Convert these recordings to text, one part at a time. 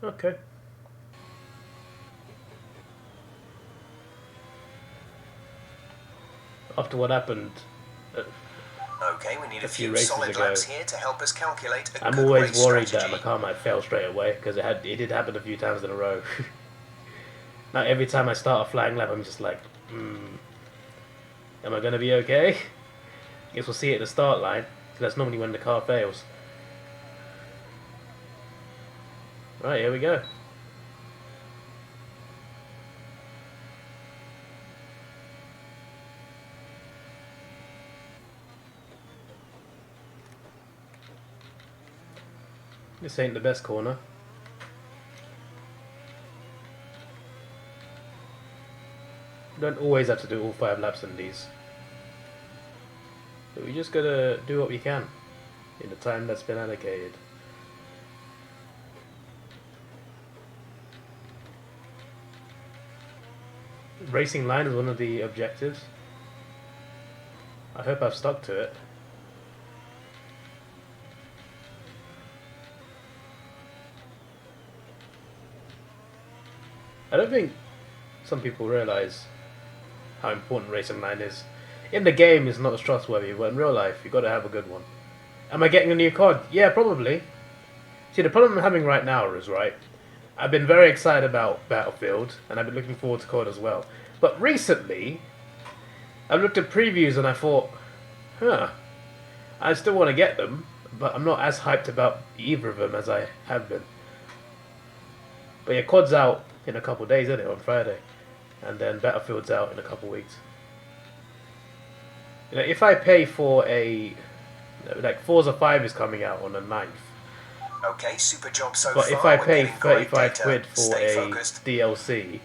Okay. After what happened a, Okay, we need a a few few races solid ago, laps here to help us calculate a I'm good always race worried that my strategy. car might fail straight away because it did happen a few times in a row. Now every time I start a flying lap, I'm just like, am I gonna be okay? Guess we'll see it at the start line. 'Cause that's normally when the car fails. Right, here we go. This ain't the best corner. You don't always have to do all 5 laps in these. But we just gotta do what we can in the time that's been allocated. Racing line is one of the objectives. I hope I've stuck to it. I don't think some people realise how important racing line is. In the game, it's not as trustworthy, but in real life, you got to have a good one. Am I getting a new COD? Yeah, probably. See, the problem I'm having right now is, right, I've been very excited about Battlefield, and I've been looking forward to COD as well. But recently, I looked at previews and I thought, huh, I still want to get them, but I'm not as hyped about either of them as I have been. But yeah, COD's out in a couple of days, isn't it, on Friday? And then Battlefield's out in a couple of weeks. You know, if I pay for a like Forza 5 is coming out on the 9th. Okay, super job so But if far. I We're pay getting great 35 data. quid for Stay a focused. DLC,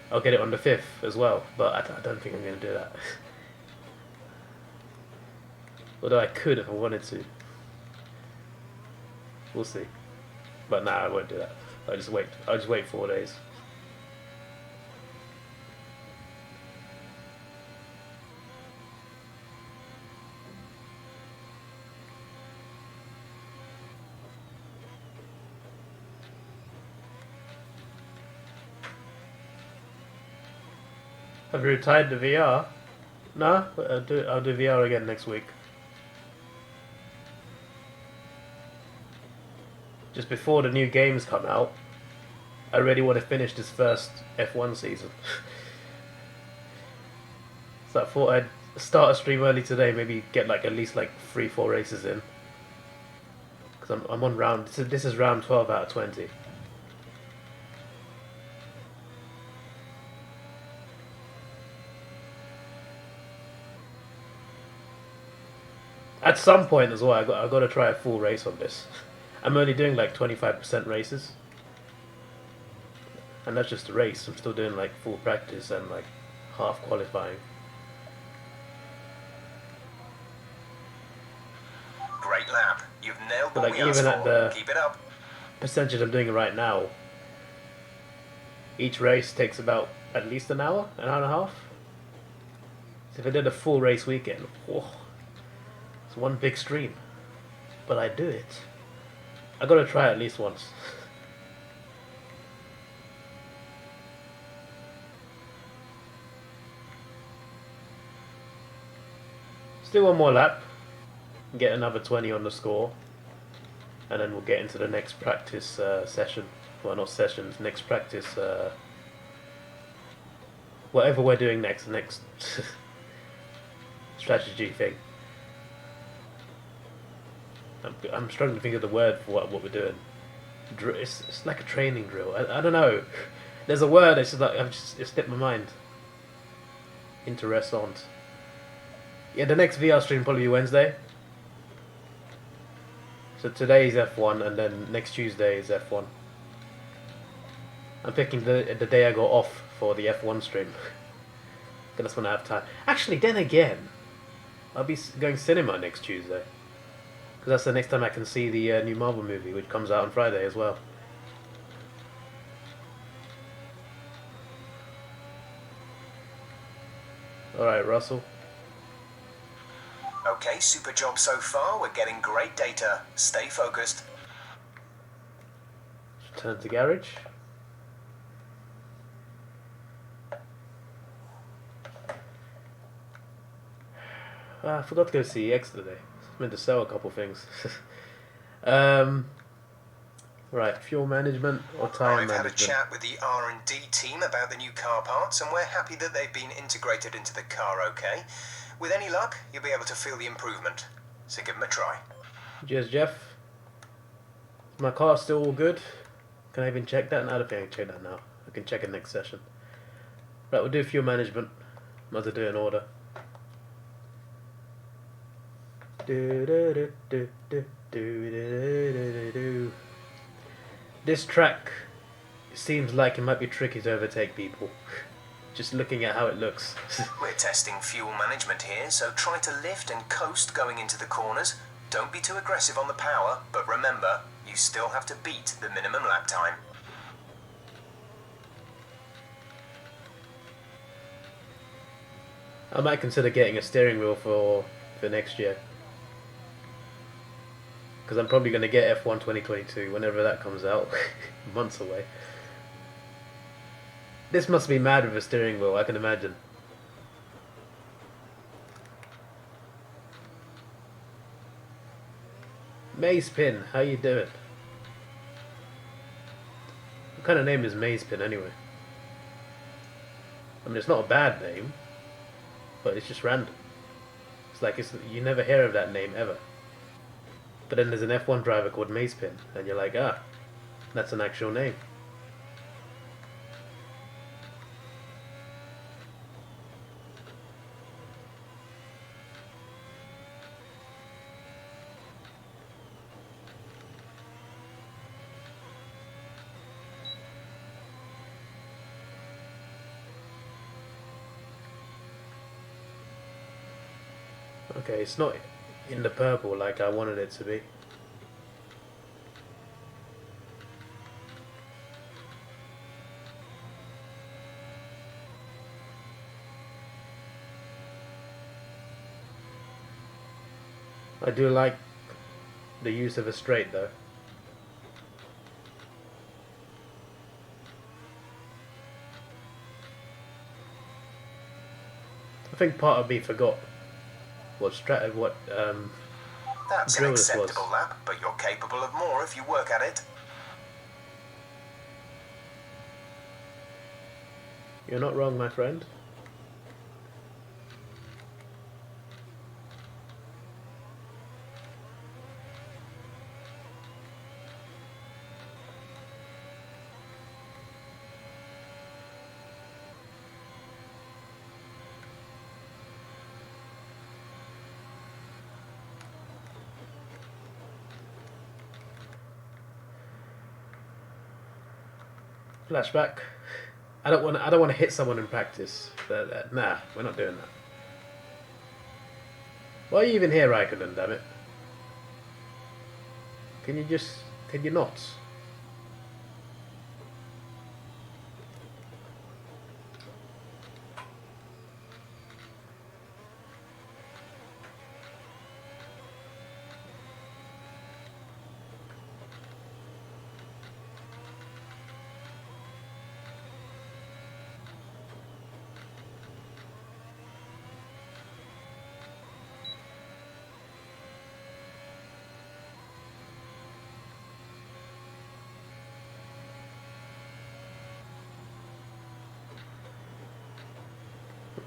I'll get it on the 5th as well. But I don't think I'm going to do that. Although I could if I wanted to. We'll see. But nah, I won't do that. I'll just wait. I'll just wait 4 days. Have you retired the VR? No, I'll do VR again next week. Just before the new games come out, I really want to finish this first F1 season. So I thought I'd start a stream early today, maybe get like at least like 3, 4 races in. Because I'm on round. This is round 12 out of 20. At some point as well, I got to try a full race on this. I'm only doing like 25% races, and that's just a race. I'm still doing like full practice and like half qualifying. Great lap. You've nailed But what like we asked even at for. the Keep it up. percentage I'm doing right now, each race takes about at least an hour and a half. So if I did a full race weekend, oh, it's one big stream. But I do it. I gotta try at least once. Still one more lap. Get another 20 on the score. And then we'll get into the next practice session. Well, not sessions, next practice. Whatever we're doing next, the next strategy thing. I'm struggling to think of the word for what we're doing. It's like a training drill. I don't know. There's a word. It's just like it slipped my mind. Interessant. Yeah, the next VR stream will probably be Wednesday. So today is F1, and then next Tuesday is F1. I'm picking the day I go off for the F1 stream. Because that's when I have time. Actually, then again, I'll be going cinema next Tuesday. Because that's the next time I can see the new Marvel movie, which comes out on Friday as well. Alright, Russell. Okay, super job so far. We're getting great data. Stay focused. Return to garage. I forgot to go see EX today. I meant to sell a couple things. um, right, fuel management or tire I've had a management? chat with the R&D team about the new car parts, and we're happy that they've been integrated into the car. Okay, with any luck, you'll be able to feel the improvement. So give them a try. Cheers, Jeff. Is my car still all good? Can I even check that? No, I don't think I can check that now. I can check it next session. Right, we'll do fuel management. Might as well do it in order. This track seems like it might be tricky to overtake people. Just looking at how it looks. We're testing fuel management here, so try to lift and coast going into the corners. Don't be too aggressive on the power, but remember, you still have to beat the minimum lap time. I might consider getting a steering wheel for next year. Because I'm probably going to get F1 2022 whenever that comes out. Months away. This must be mad with a steering wheel, I can imagine. Maze Pin, how you doing? What kind of name is Maze Pin anyway? I mean, it's not a bad name, but it's just random. It's like you never hear of that name ever. But then there's an F1 driver called Maze Pin, and you're like, ah, that's an actual name. Okay, it's not in the purple like I wanted it to be. I do like the use of a straight though. I think part of me forgot what That's an drill this was. acceptable lap, but you're capable of more if you work at it. You're not wrong, my friend. Flashback. I don't want to hit someone in practice. Nah, we're not doing that. Why are you even here, Raikkonen, damn it? Can you not?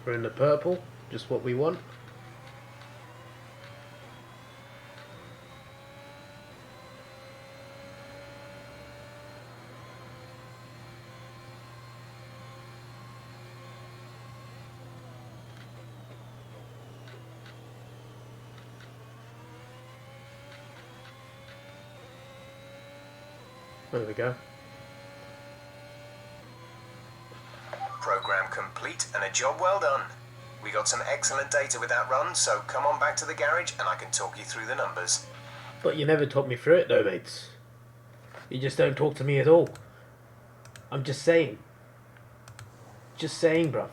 We're in the purple, just what we want. There we go. Program complete and a job well done. We got some excellent data with that run, so come on back to the garage and I can talk you through the numbers. But you never talk me through it though, mates. You just don't talk to me at all. I'm just saying. Just saying, bruv.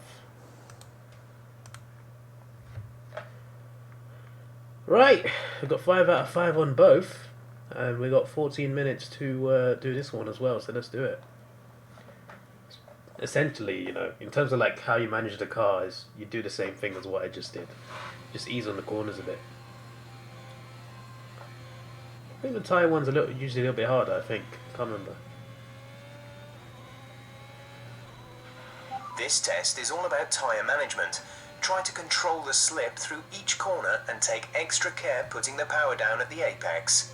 Right, we got 5 out of 5 on both, and we got 14 minutes to do this one as well. So let's do it. Essentially, you know, in terms of like how you manage the car, is you do the same thing as what I just did, just ease on the corners a bit. I think the tyre one's usually a little bit harder. I think, can't remember. This test is all about tyre management. Try to control the slip through each corner and take extra care putting the power down at the apex.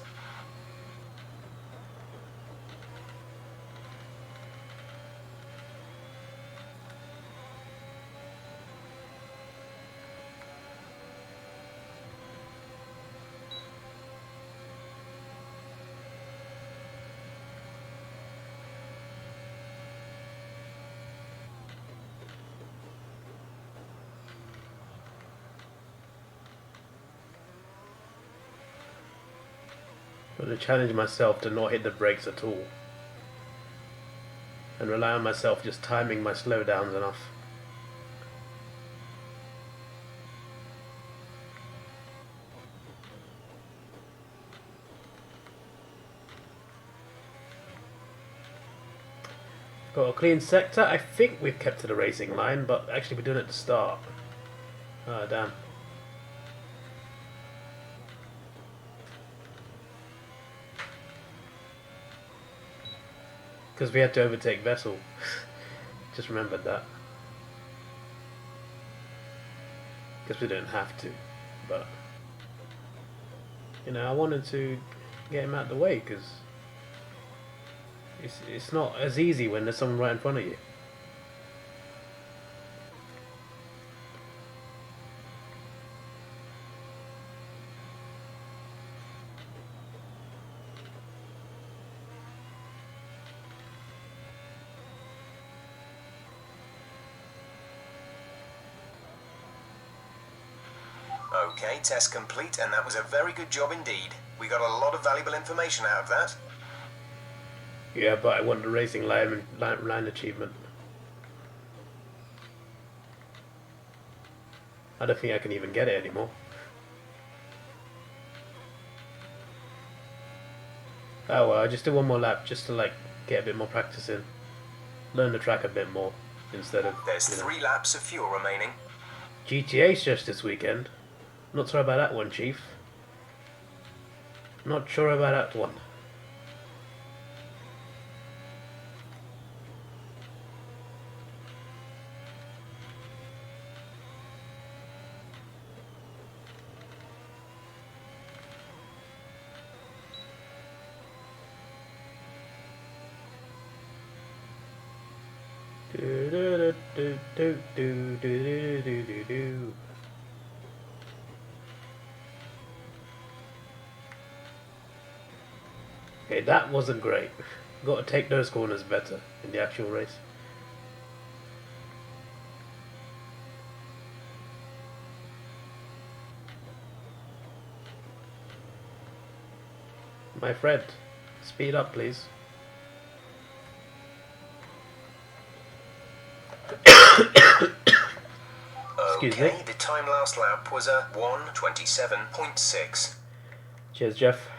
I'm going to challenge myself to not hit the brakes at all, and rely on myself just timing my slowdowns enough. Got a clean sector. I think we've kept to the racing line, but actually we're doing it at the start. Ah, damn. Because we had to overtake Vessel. Just remembered that. Because we didn't have to, but you know, I wanted to get him out of the way because it's not as easy when there's someone right in front of you. Okay, test complete, and that was a very good job indeed. We got a lot of valuable information out of that. Yeah, but I want the racing line achievement. I don't think I can even get it anymore. Oh well, I just do one more lap just to like get a bit more practice in, learn the track a bit more instead of. There's 3 laps of fuel remaining. GTA's just this weekend. Not sure about that one, Chief. Not sure about that one. Do do do do do do do do do do. Okay, that wasn't great. Got to take those corners better in the actual race. My friend, speed up, please. Excuse me. Okay, the time last lap was a 1:27.6. Cheers, Jeff.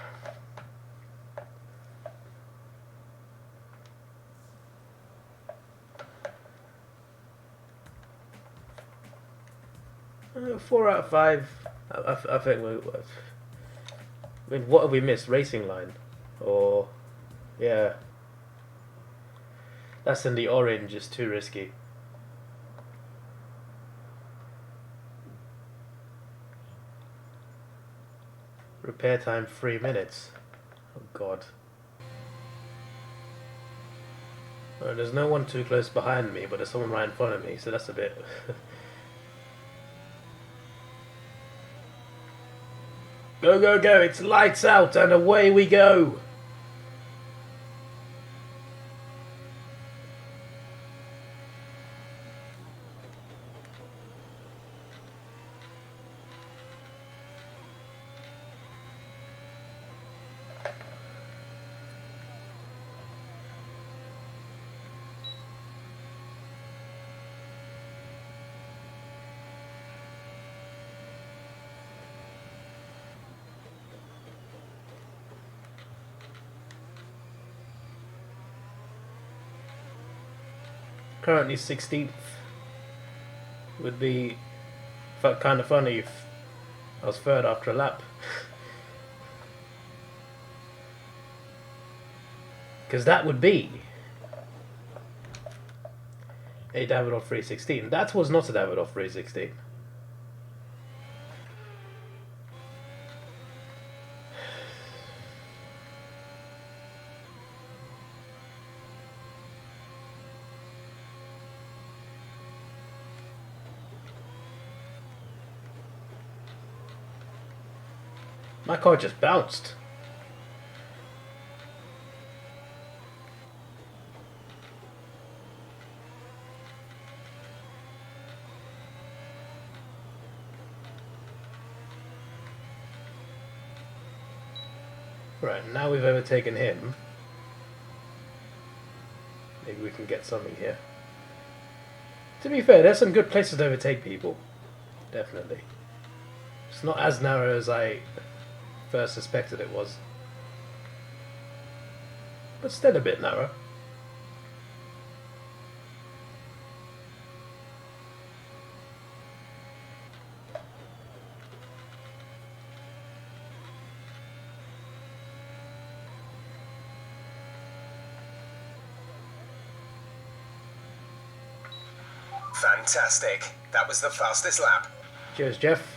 Four out of 5. I think we. I mean, what have we missed? Racing line, or yeah, that's in the orange. Is too risky. Repair time 3 minutes. Oh God. Well, there's no one too close behind me, but there's someone right in front of me, so that's a bit. Go, go, go! It's lights out and away we go! currently 16th. Would be kind of funny if I was third after a lap. Because that would be a Davidoff 316. That was not a Davidoff 316. My car just bounced. Right, now we've overtaken him. Maybe we can get something here. To be fair, there's some good places to overtake people. Definitely. It's not as narrow as I first suspected it was. But still a bit narrow. Fantastic. That was the fastest lap. Cheers, Jeff.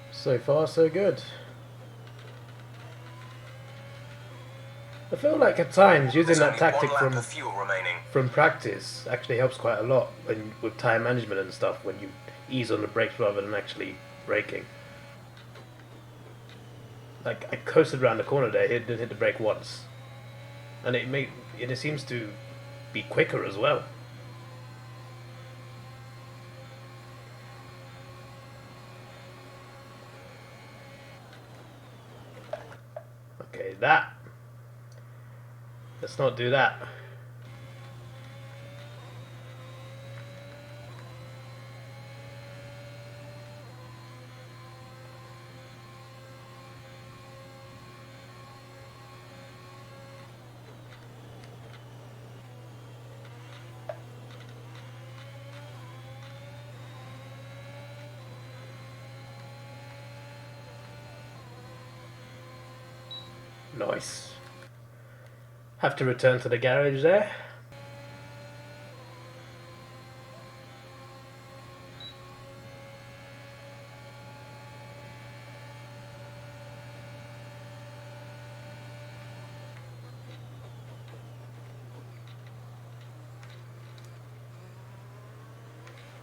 So far, so good. I feel like at times using There's that only tactic one lap of fuel remaining. from practice actually helps quite a lot when with time management and stuff, when you ease on the brakes rather than actually braking. Like, I coasted around the corner there, didn't hit the brake once. And it seems to be quicker as well. Okay, that. Let's not do that. Nice. Have to return to the garage there.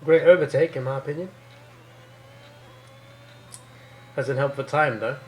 Great overtake in my opinion. Hasn't helped for time though.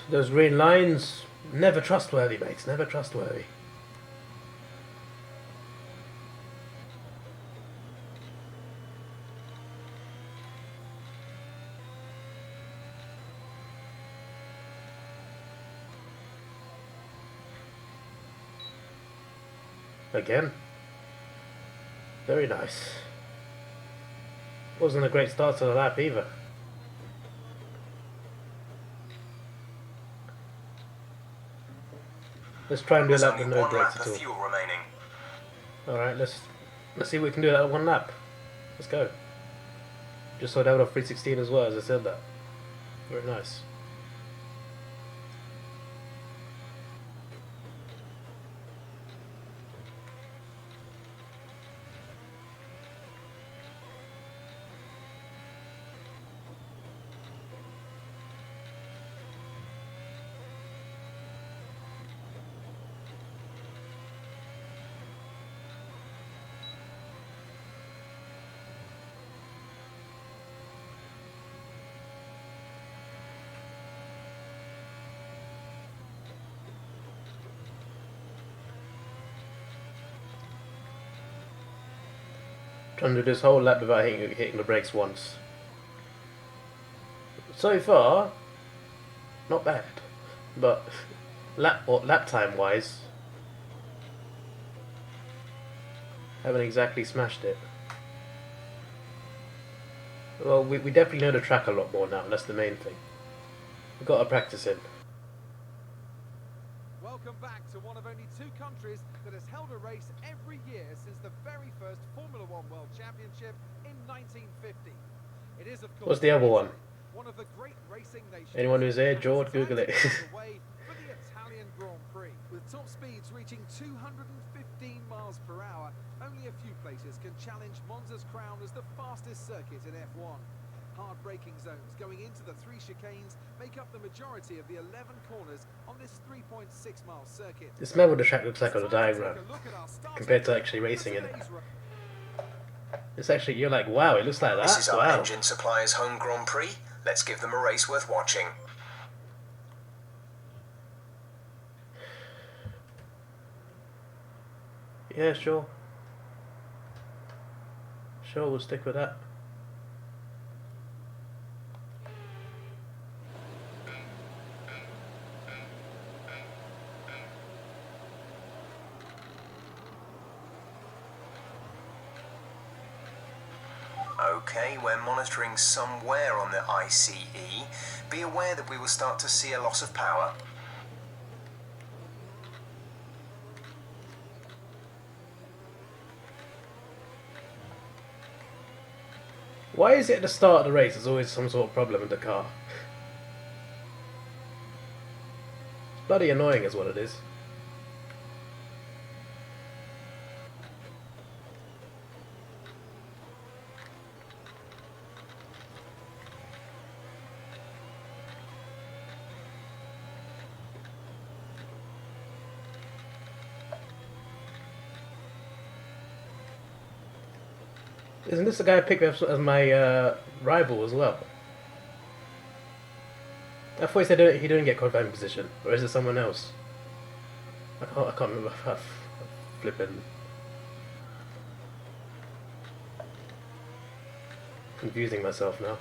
Those green lines, never trustworthy, mates, never trustworthy. Again. Very nice. Wasn't a great start to the lap either. Let's try and do a There's lap only with no one brakes lap at of all. fuel remaining. Alright, let's see if we can do that at one lap. Let's go. Just saw that off 316 as well as I said that. Very nice. Trying to do this whole lap without hitting the brakes once. So far, not bad, but lap time wise, haven't exactly smashed it. Well, we definitely know the track a lot more now. That's the main thing. We've got to practice it. Welcome back to one of only two countries that has held a race every year since the very first Formula One World Championship in 1950. It is, of course, What's the other one? One of the great racing nations. Anyone who's here, George, Google it. Away for the Italian Grand Prix. With top speeds reaching 215 miles per hour, only a few places can challenge Monza's crown as the fastest circuit in F1. Hard braking zones going into the 3 chicanes make up the majority of the 11 corners on this 3.6 mile circuit. This map of the track looks like on the diagram compared to actually racing in it. It's actually, you're like, wow, it looks like that. This is our Wow. engine supplier's home Grand Prix. Let's give them a race worth watching. Yeah, sure. Sure, we'll stick with that. Okay, we're monitoring somewhere on the ICE. Be aware that we will start to see a loss of power. Why is it at the start of the race there's always some sort of problem with the car? It's bloody annoying is what it is. Isn't this the guy I picked up as my rival as well? I thought he said he didn't get qualifying position, or is it someone else? I can't remember. I'm flipping confusing myself now.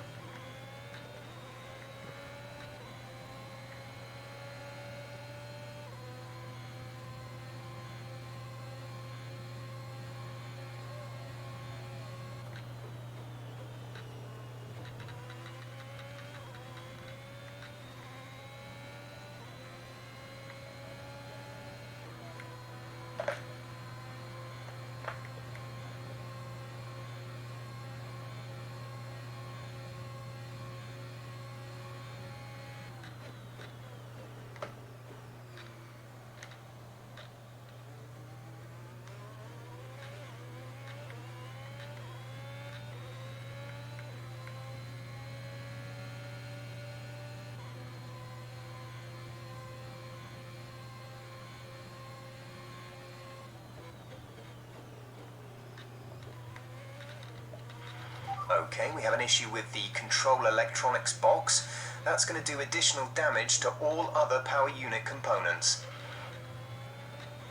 Okay, we have an issue with the control electronics box. That's going to do additional damage to all other power unit components.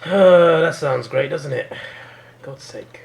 That sounds great, doesn't it? God's sake.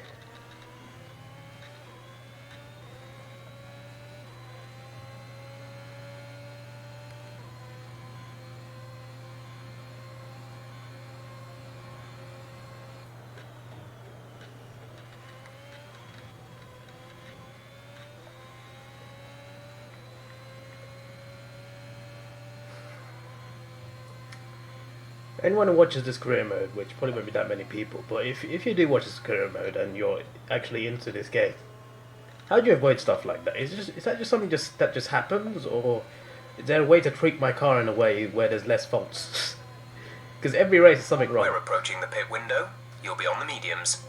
Anyone who watches this career mode, which probably won't be that many people, but if you do watch this career mode and you're actually into this game, how do you avoid stuff like that? Is that just something that just happens, or is there a way to tweak my car in a way where there's less faults? Because every race is something wrong. We're approaching the pit window. You'll be on the mediums.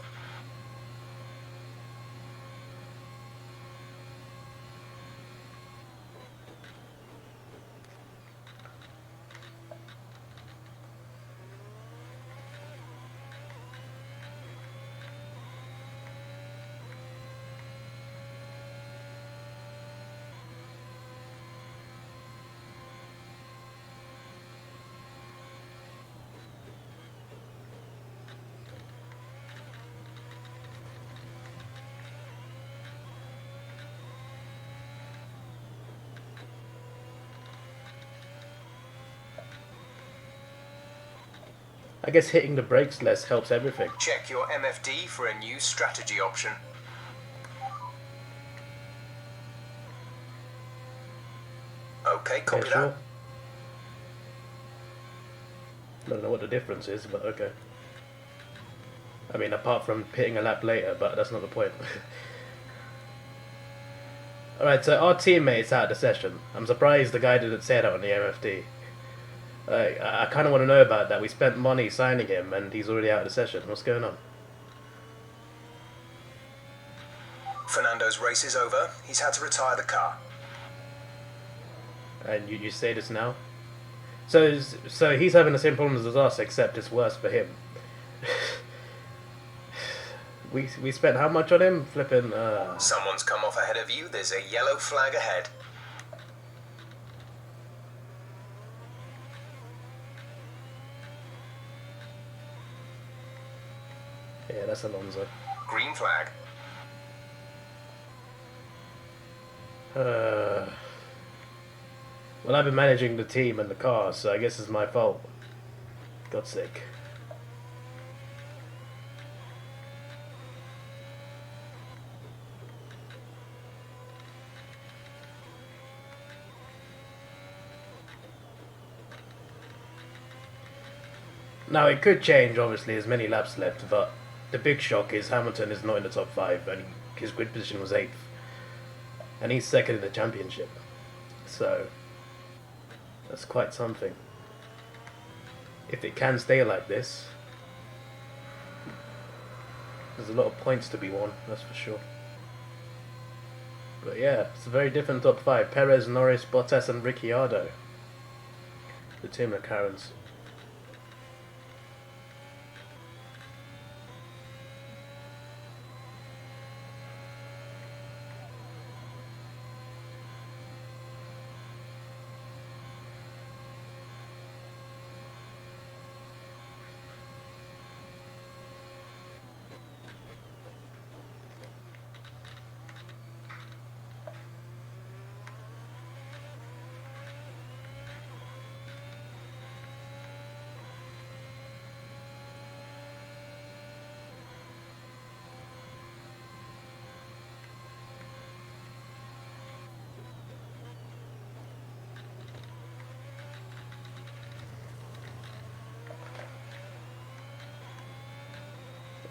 I guess hitting the brakes less helps everything. Check your MFD for a new strategy option. Okay, copy Yeah, sure. that. I don't know what the difference is, but okay. I mean, apart from pitting a lap later, but that's not the point. Alright, so our teammate's out of the session. I'm surprised the guy didn't say that on the MFD. I kind of want to know about that. We spent money signing him, and he's already out of the session. What's going on? Fernando's race is over. He's had to retire the car. And you say this now? So he's having the same problems as us, except it's worse for him. we spent how much on him? Flipping. Someone's come off ahead of you. There's a yellow flag ahead. Yeah, that's Alonso. Green flag. Well, I've been managing the team and the car, so I guess it's my fault. God's sake. Now, it could change, obviously, there's many laps left, but the big shock is Hamilton is not in the top 5, and his grid position was 8th. And he's 2nd in the championship. So, that's quite something. If it can stay like this, there's a lot of points to be won, that's for sure. But yeah, it's a very different top 5. Perez, Norris, Bottas and Ricciardo. The team McLarens.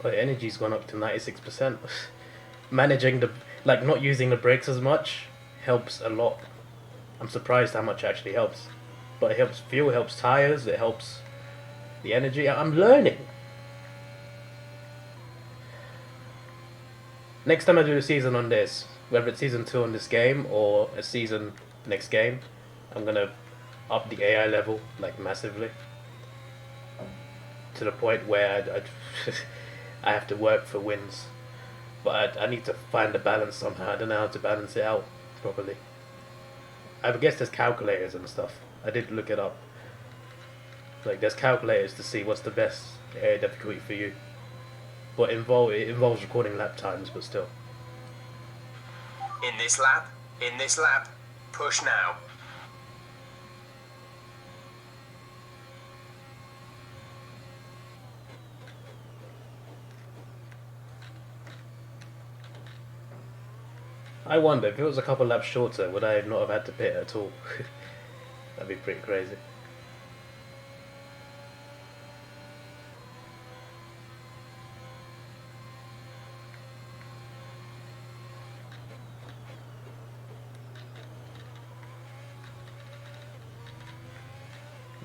Well, the energy's gone up to 96%. Managing the, like, not using the brakes as much helps a lot. I'm surprised how much it actually helps. But it helps fuel, it helps tires, it helps the energy. I'm learning. Next time I do a season on this, whether it's season 2 on this game or a season next game, I'm gonna up the AI level, like, massively. To the point where I have to work for wins. But I need to find the balance somehow. I don't know how to balance it out properly. I guess there's calculators and stuff. I did look it up. Like, there's calculators to see what's the best area difficulty for you. But it involves recording lap times, but still. In this lap, push now. I wonder, if it was a couple laps shorter, would I not have had to pit at all? That'd be pretty crazy.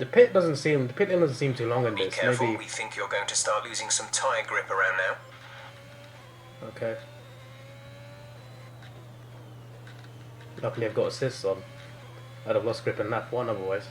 The pit lane doesn't seem too long in Be this. careful, Maybe. we think you're going to start losing some tyre grip around now. Okay. Luckily I've got assists on. I'd have lost grip in lap 1 otherwise.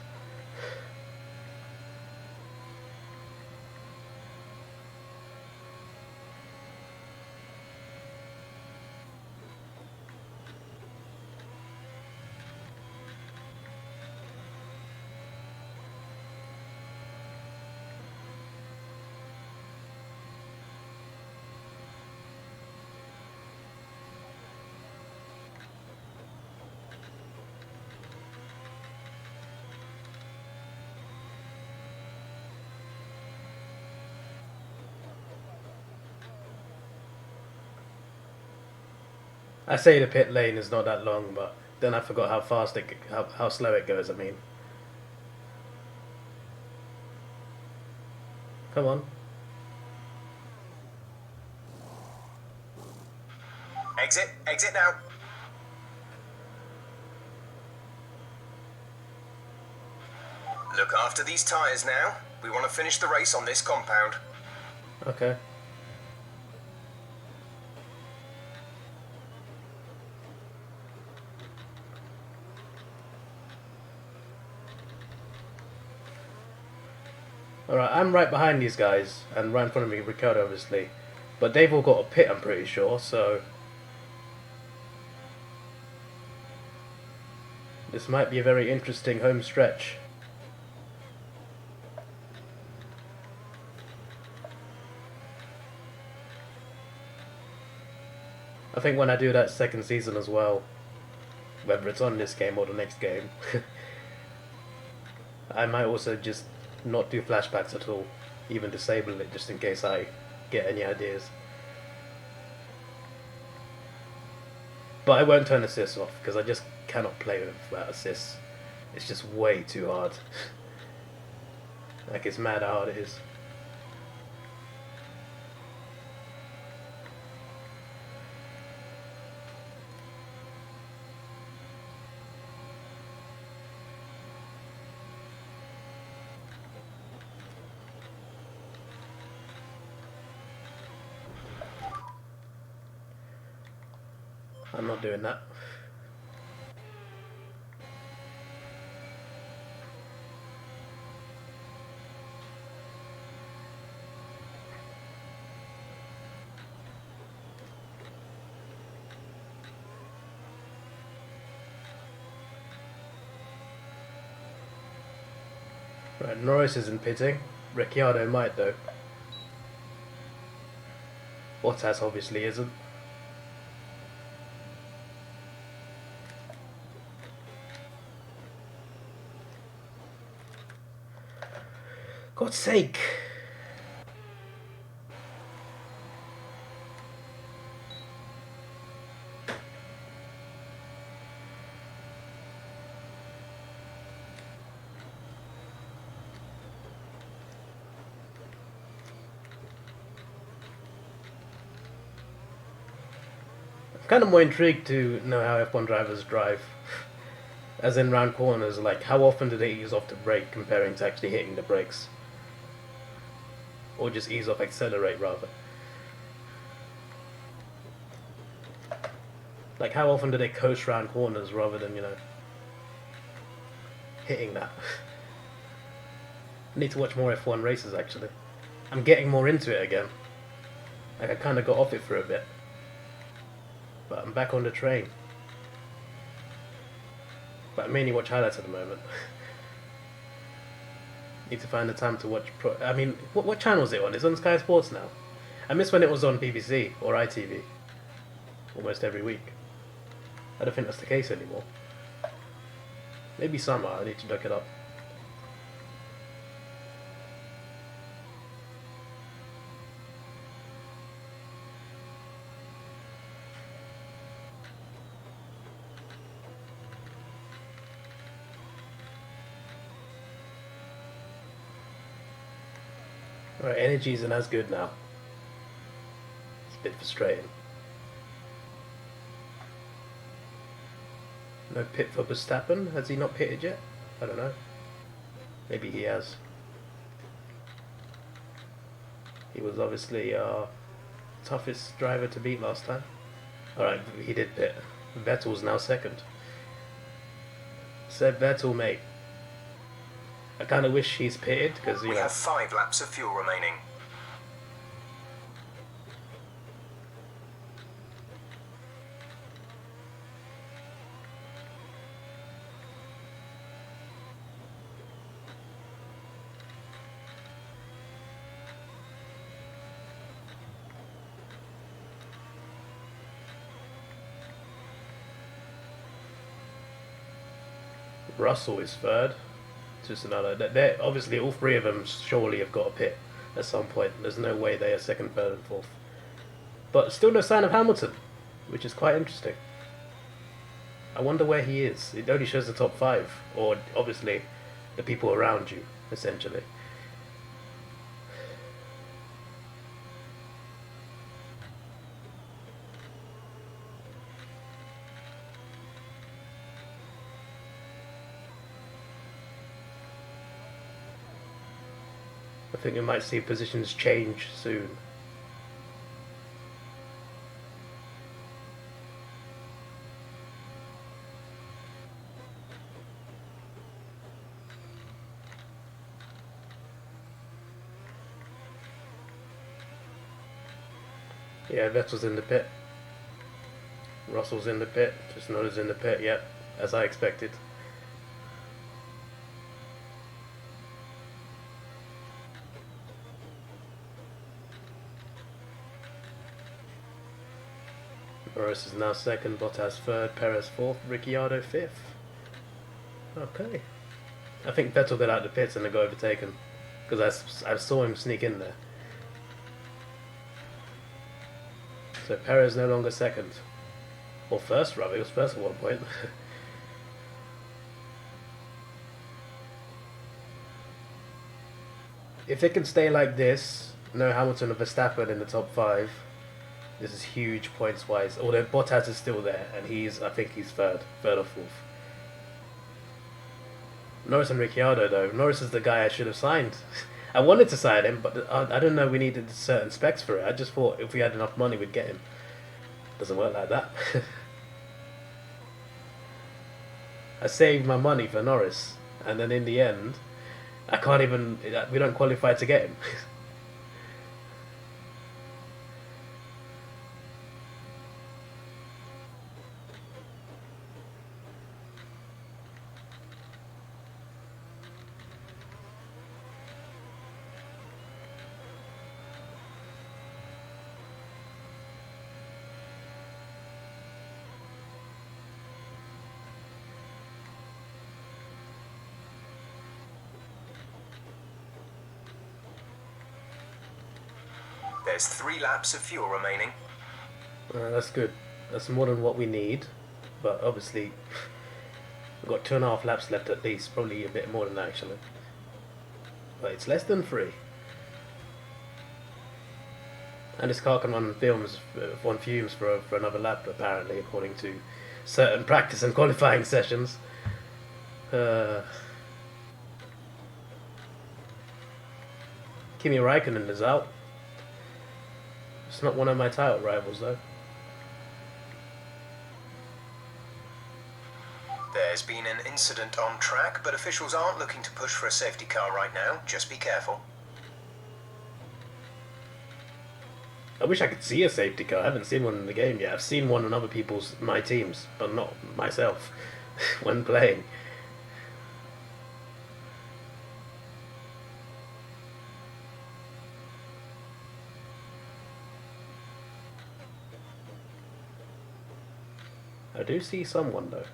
I say the pit lane is not that long, but then I forgot how slow it goes. I mean, come on. Exit now. Look after these tyres now. We want to finish the race on this compound. Okay. Alright, I'm right behind these guys, and right in front of me, Ricciardo obviously. But they've all got a pit, I'm pretty sure, so... this might be a very interesting home stretch. I think when I do that second season as well, whether it's on this game or the next game, I might also just not do flashbacks at all, even disable it just in case I get any ideas. But I won't turn assists off because I just cannot play without assists. It's just way too hard. Like, it's mad how hard it is. I'm not doing that. Right, Norris isn't pitting. Ricciardo might though. Bottas obviously isn't. God's sake! I'm kind of more intrigued to know how F1 drivers drive. As in round corners, like how often do they ease off the brake comparing to actually hitting the brakes? Or just ease off, accelerate rather. Like how often do they coast round corners rather than, you know, hitting that? I need to watch more F1 races actually. I'm getting more into it again. Like I kind of got off it for a bit. But I'm back on the train. But I mainly watch highlights at the moment. Need to find the time to watch I mean, what channel is it on? It's on Sky Sports now. I miss when it was on BBC or ITV. Almost every week. I don't think that's the case anymore. Maybe summer, I need to look it up. Right, energy isn't as good now. It's a bit frustrating. No pit for Verstappen? Has he not pitted yet? I don't know. Maybe he has. He was obviously our toughest driver to beat last time. Alright, he did pit. Vettel's now second. Said Vettel, mate. I kind of wish he's pitted because, you We know. have 5 laps of fuel remaining. Russell is third. Just another. They're obviously all three of them surely have got a pit at some point. There's no way they are second, third, and fourth. But still no sign of Hamilton, which is quite interesting. I wonder where he is. It only shows the top 5, or obviously the people around you, essentially. I think we might see positions change soon. Yeah, Vettel's in the pit. Russell's in the pit. Just Tsunoda's in the pit, yep, as I expected. Norris is now second, Bottas third, Perez fourth, Ricciardo fifth. Okay. I think Vettel got out the pits and they got overtaken. Because I saw him sneak in there. So Perez no longer second. Or first, rather. He was first at one point. If they can stay like this, no Hamilton or Verstappen in the top 5, this is huge points wise. Although Bottas is still there, and I think he's third or fourth. Norris and Ricciardo though. Norris is the guy I should have signed. I wanted to sign him, but I don't know we needed certain specs for it. I just thought if we had enough money we'd get him. Doesn't work like that. I saved my money for Norris, and then in the end, we don't qualify to get him. There's 3 laps of fuel remaining. That's good. That's more than what we need, but obviously we've got 2.5 laps left at least. Probably a bit more than that actually, but it's less than 3. And this car can run fumes for another lap apparently, according to certain practice and qualifying sessions. Kimi Raikkonen is out. It's not one of my title rivals though. There's been an incident on track, but officials aren't looking to push for a safety car right now. Just be careful. I wish I could see a safety car. I haven't seen one in the game yet. I've seen one on my teams, but not myself when playing. I do see someone though.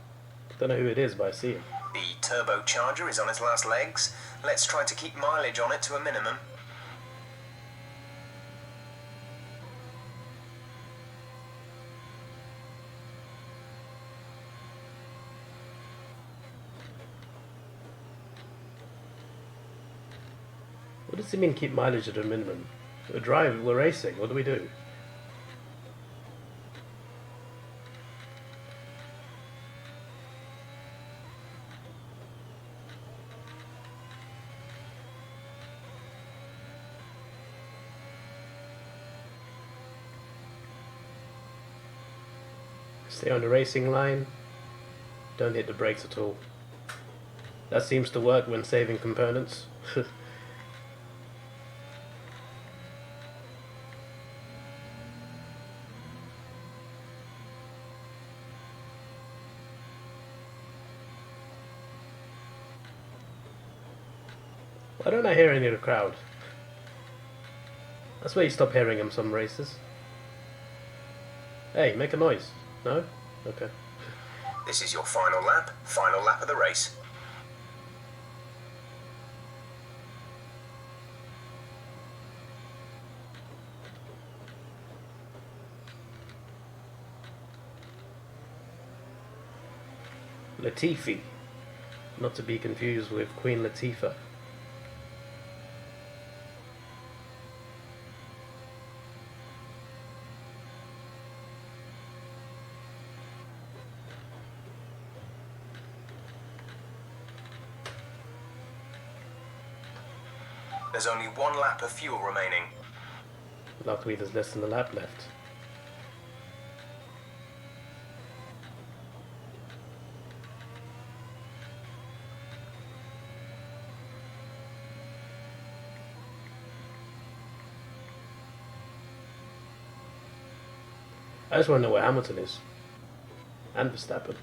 Don't know who it is, but I see him. The turbocharger is on its last legs. Let's try to keep mileage on it to a minimum. What does it mean keep mileage at a minimum? We're racing, what do we do? Stay on the racing line. Don't hit the brakes at all. That seems to work when saving components. Why don't I hear any of the crowd? That's where you stop hearing them some races. Hey, make a noise. No? Okay. This is your final lap of the race. Latifi. Not to be confused with Queen Latifah. There's only 1 lap of fuel remaining. Luckily there's less than a lap left. I just want to know where Hamilton is. And Verstappen.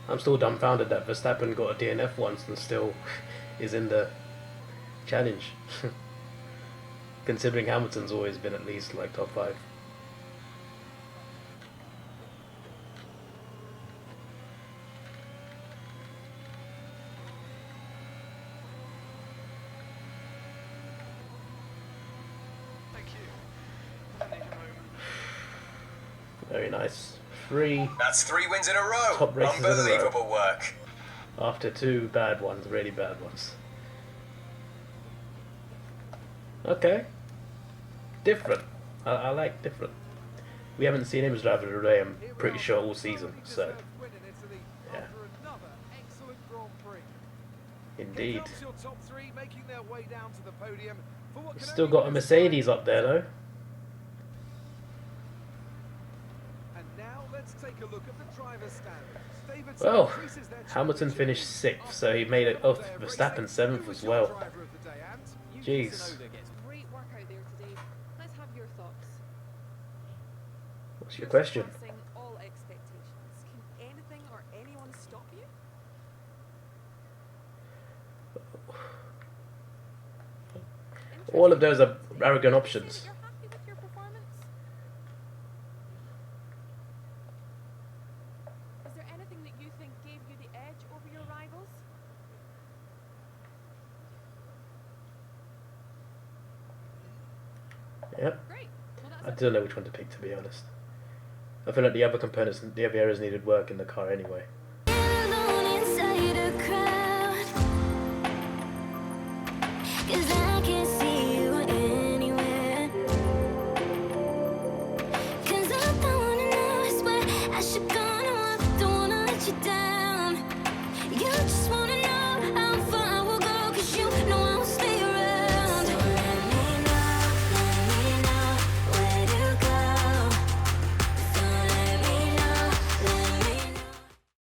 I'm still dumbfounded that Verstappen got a DNF once and still is in the challenge. Considering Hamilton's always been at least like top 5. Thank you. I need a moment. Very nice. 3 That's 3 wins in a row. Top races in a row. Unbelievable work. after 2 bad ones, really bad ones. Okay. Different. I like different. We haven't seen him as driver of the day, I'm pretty sure, all season, so yeah. Indeed. Still got a Mercedes up there though. And now let's take a look at the driver's standings. Well, Hamilton finished 6th, so he made it off Verstappen 7th as well. Jeez. Great work out there today. Let's have your thoughts. What's your question? Surpassing all expectations. Can anything or anyone stop you? All of those are arrogant options. You're happy with your performance? Is there anything that you think gave you the edge over your rivals? Yep. Great. Well, I that's don't know which one to pick, to be honest. I feel like the other components, the other areas needed work in the car anyway. Alone inside a crowd, 'cause I can't see you anywhere. 'Cause I don't wanna know, I swear I should go, no, I don't wanna let you down.